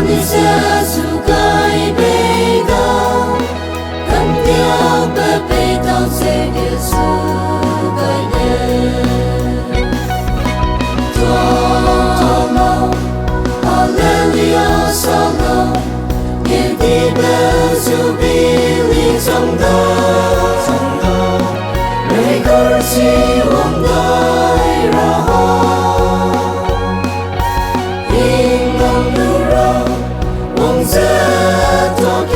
你写出该被告，干掉被到这个出该的，多么哈利路亚沙龙，也的被主比你长大，每个希望带然后。这多给，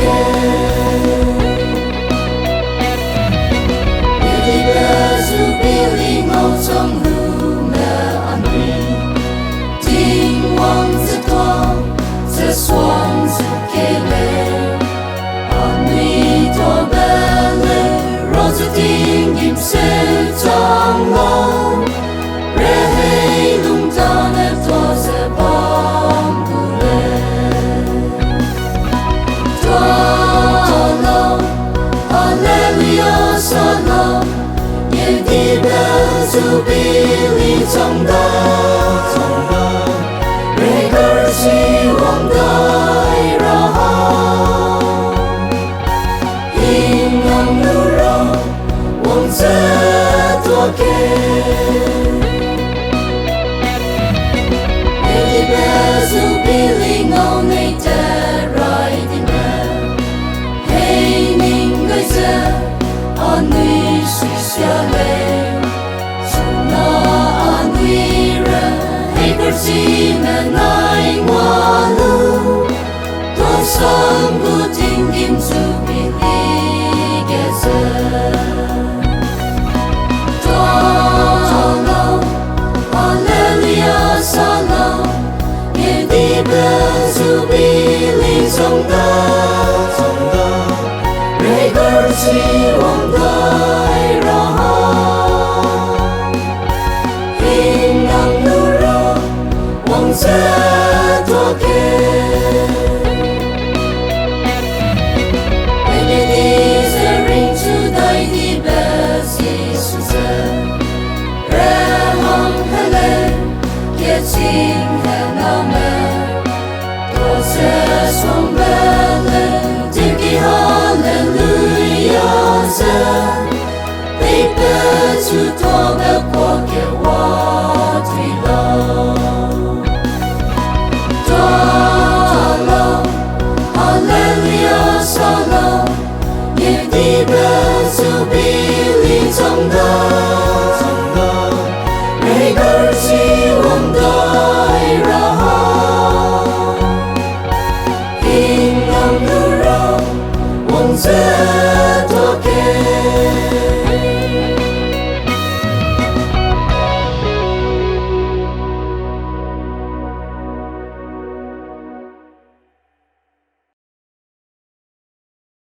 你的歌主比你我从路没安慰，听望这多，这双手给嘞，安慰多白嘞，若是听见谁张罗，热黑龙到那多是帮不嘞。Salam, yang tiba pilih cangdah, mereka siwang daerah, hingang nurang, wang setua ke, yang tiba pilih ngau nei terai dinam, hey ning gai se. Anui sisiale, suna anui re, hei kersi menai walu, tosang buting kim su bili gese. Tolong, haleluya salam, ye di bezu bili songda. 希望带让，应当努力往前多给。每年的生日出代的白喜事者，然后看来也请看到们，多谢双白人，天气好冷。被被主托的过给我推了，多了，哈利路亚沙龙，也的被主比你长大。